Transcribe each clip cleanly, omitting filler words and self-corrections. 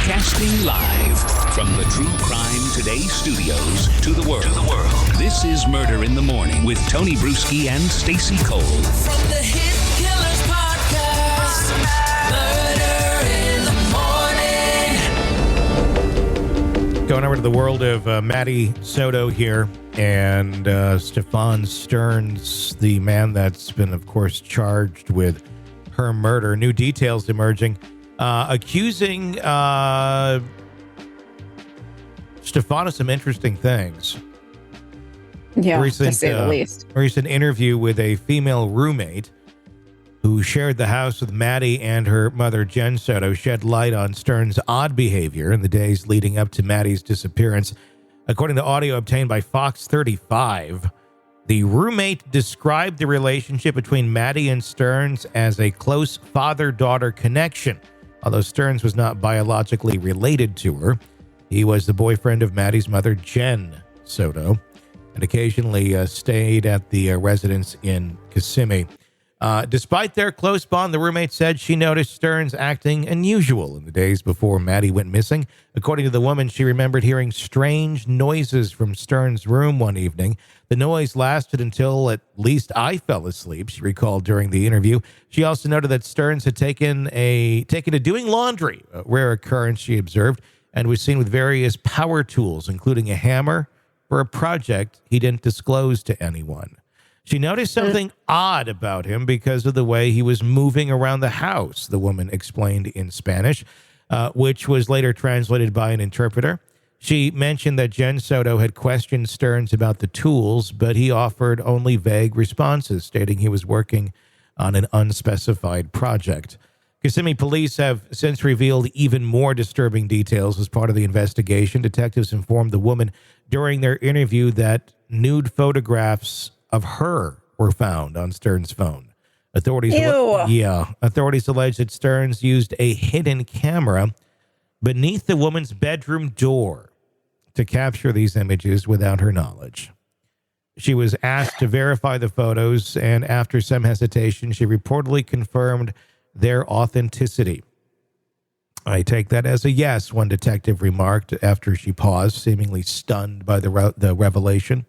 Broadcasting live from the True Crime Today studios to the world. This is Murder in the Morning with Tony Bruschi and Stacey Cole. From the Hit Killers Podcast, Murder in the Morning. Going over to the world of Maddie Soto here and Stephan Sterns, the man that's been, of course, charged with her murder. New details emerging, accusing Stephan of some interesting things. Yeah, to say the least. Recent interview with a female roommate who shared the house with Maddie and her mother, Jenn Soto, shed light on Sterns' odd behavior in the days leading up to Maddie's disappearance. According to audio obtained by Fox 35, the roommate described the relationship between Maddie and Sterns as a close father-daughter connection. Although Sterns was not biologically related to her, he was the boyfriend of Maddie's mother, Jenn Soto, and occasionally stayed at the residence in Kissimmee. Despite their close bond, the roommate said she noticed Sterns acting unusual in the days before Maddie went missing. According to the woman, she remembered hearing strange noises from Sterns' room one evening. The noise lasted until at least I fell asleep, she recalled during the interview. She also noted that Sterns had taken to doing laundry, a rare occurrence she observed, and was seen with various power tools, including a hammer, for a project he didn't disclose to anyone. She noticed something odd about him because of the way he was moving around the house, the woman explained in Spanish, which was later translated by an interpreter. She mentioned that Jenn Soto had questioned Sterns about the tools, but he offered only vague responses, stating he was working on an unspecified project. Kissimmee police have since revealed even more disturbing details as part of the investigation. Detectives informed the woman during their interview that nude photographs of her were found on Sterns' phone. Authorities allege that Sterns used a hidden camera beneath the woman's bedroom door to capture these images without her knowledge. She was asked to verify the photos, and after some hesitation, she reportedly confirmed their authenticity. I take that as a yes, one detective remarked after she paused, seemingly stunned by the revelation.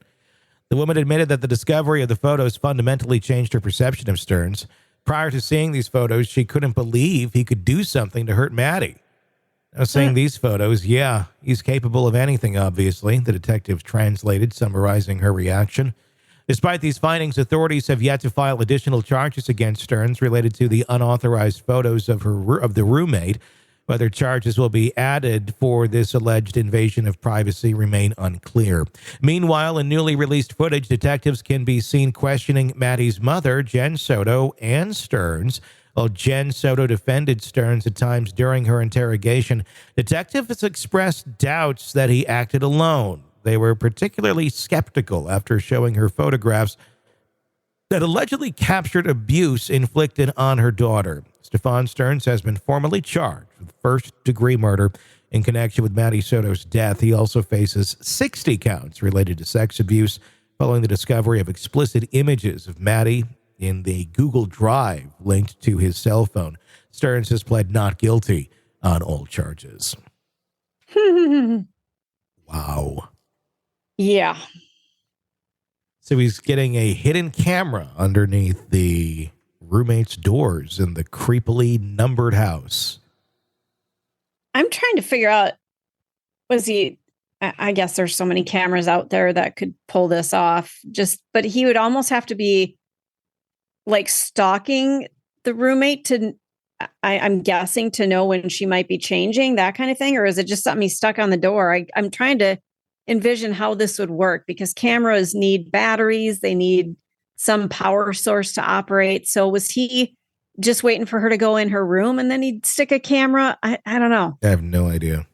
The woman admitted that the discovery of the photos fundamentally changed her perception of Sterns. Prior to seeing these photos, she couldn't believe he could do something to hurt Maddie. Now, seeing these photos, yeah, he's capable of anything, obviously, the detective translated, summarizing her reaction. Despite these findings, authorities have yet to file additional charges against Sterns related to the unauthorized photos of the roommate. Whether charges will be added for this alleged invasion of privacy remain unclear. Meanwhile, in newly released footage, detectives can be seen questioning Maddie's mother, Jenn Soto, and Sterns. While Jenn Soto defended Sterns at times during her interrogation, detectives expressed doubts that he acted alone. They were particularly skeptical after showing her photographs that allegedly captured abuse inflicted on her daughter. Stephan Sterns has been formally charged with first-degree murder in connection with Maddie Soto's death. He also faces 60 counts related to sex abuse following the discovery of explicit images of Maddie in the Google Drive linked to his cell phone. Sterns has pled not guilty on all charges. Wow. Yeah. So he's getting a hidden camera underneath the roommate's doors in the creepily numbered house. I'm trying to figure out, I guess there's so many cameras out there that could pull this off, but he would almost have to be like stalking the roommate I'm guessing to know when she might be changing, that kind of thing. Or is it just something he stuck on the door? I'm trying to envision how this would work, because cameras need batteries. They need some power source to operate. So was he just waiting for her to go in her room and then he'd stick a camera? I don't know. I have no idea.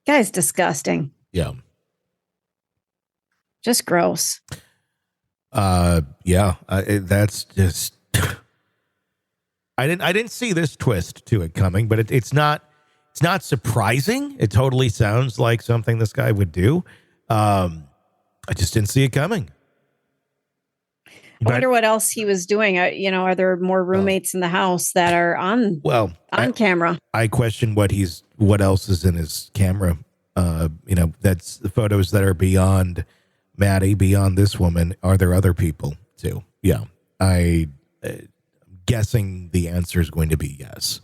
Guy's disgusting. Yeah. Just gross. That's just I didn't see this twist to it coming, but it's not surprising. It totally sounds like something this guy would do. I just didn't see it coming. I wonder what else he was doing. Are there more roommates in the house that are on camera? I question what else is in his camera. That's the photos that are beyond Maddie, beyond this woman. Are there other people too? Yeah. Guessing the answer is going to be yes.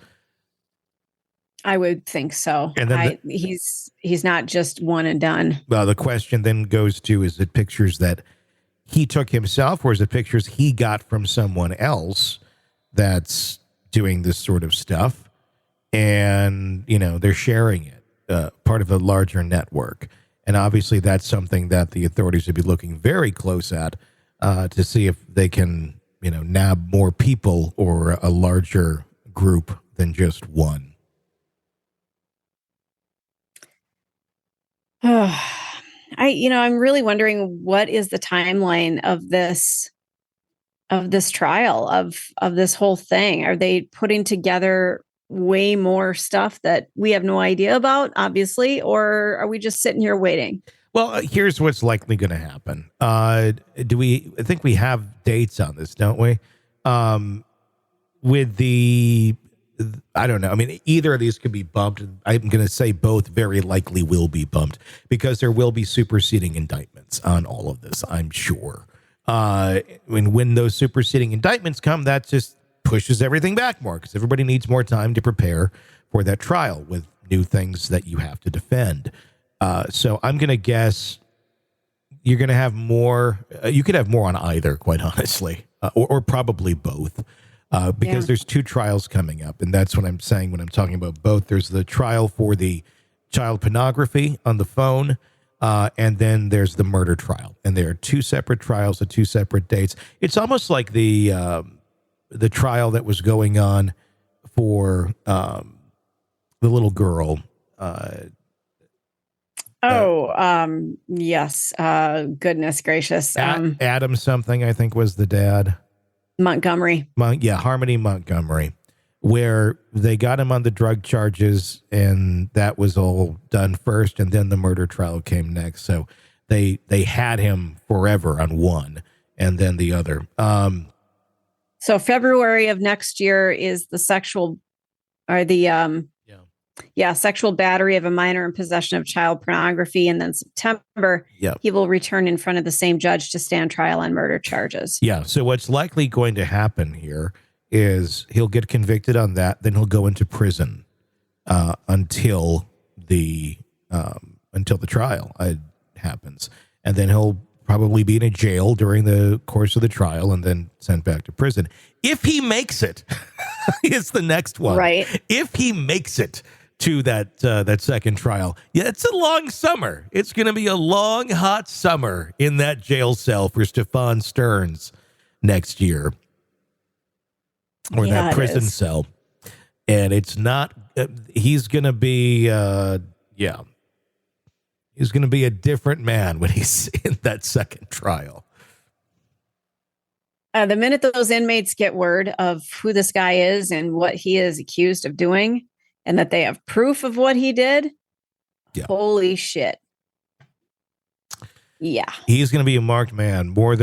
I would think so. And then he's not just one and done. Well, the question then goes to, is it pictures that he took himself, or is it pictures he got from someone else that's doing this sort of stuff? And, they're sharing it, part of a larger network. And obviously that's something that the authorities would be looking very close at to see if they can, nab more people or a larger group than just one. I'm really wondering, what is the timeline of this trial, of this whole thing? Are they putting together way more stuff that we have no idea about, obviously, or are we just sitting here waiting? Well, here's what's likely going to happen. I think we have dates on this, don't we? I don't know. I mean, either of these could be bumped. I'm going to say both very likely will be bumped because there will be superseding indictments on all of this, I'm sure. When those superseding indictments come, that just pushes everything back more because everybody needs more time to prepare for that trial with new things that you have to defend. So I'm going to guess you're going to have more. You could have more on either, quite honestly, or probably both. Because there's two trials coming up, and that's what I'm saying when I'm talking about both. There's the trial for the child pornography on the phone, and then there's the murder trial. And there are two separate trials at two separate dates. It's almost like the trial that was going on for the little girl. Yes. Goodness gracious. Adam something, I think, was the dad. Montgomery. Harmony Montgomery, where they got him on the drug charges, and that was all done first, and then the murder trial came next. So they had him forever on one, and then the other. So February of next year is the sexual battery of a minor in possession of child pornography. And then September, he will return in front of the same judge to stand trial on murder charges. Yeah. So what's likely going to happen here is he'll get convicted on that. Then he'll go into prison until the trial happens. And then he'll probably be in a jail during the course of the trial and then sent back to prison. If he makes it, is the next one. Right. If he makes it to that second trial. Yeah, it's a long summer. It's going to be a long, hot summer in that jail cell for Stephan Sterns next year. Or that prison cell. And it's not, he's going to be, he's going to be a different man when he's in that second trial. The minute those inmates get word of who this guy is and what he is accused of doing, and that they have proof of what he did, holy shit. Yeah. He's going to be a marked man more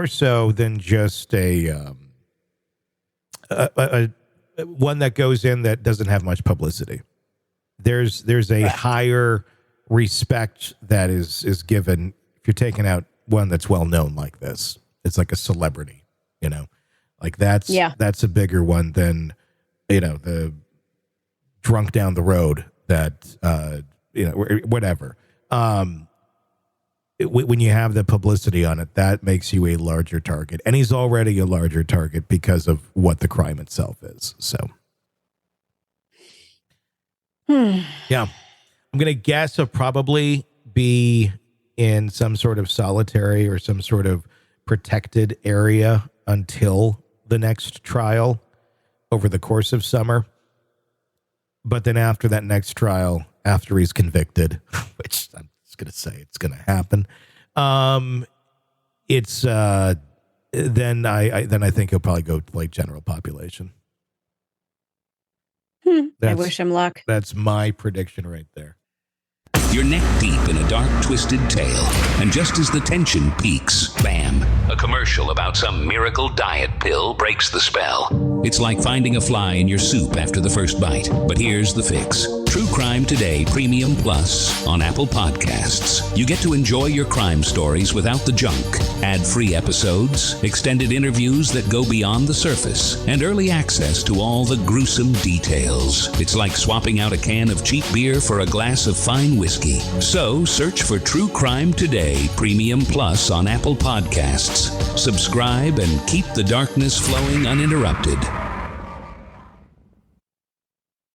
so than just a one that goes in that doesn't have much publicity. There's a higher respect that is given if you're taking out one that's well known like this. It's like a celebrity, like that's a bigger one than, the drunk down the road that, whatever. When you have the publicity on it, that makes you a larger target. And he's already a larger target because of what the crime itself is. So, yeah, I'm going to guess he'll probably be in some sort of solitary or some sort of protected area until the next trial over the course of summer. But then after that next trial, after he's convicted, which I'm just going to say it's going to happen, then I think he'll probably go to like general population. I wish him luck. That's my prediction right there. You're neck deep in a dark, twisted tale. And just as the tension peaks, bam, a commercial about some miracle diet pill breaks the spell. It's like finding a fly in your soup after the first bite. But here's the fix. True Crime Today Premium Plus on Apple Podcasts. You get to enjoy your crime stories without the junk. Ad-free episodes, extended interviews that go beyond the surface, and early access to all the gruesome details. It's like swapping out a can of cheap beer for a glass of fine whiskey. So search for True Crime Today Premium Plus on Apple Podcasts. Subscribe and keep the darkness flowing uninterrupted.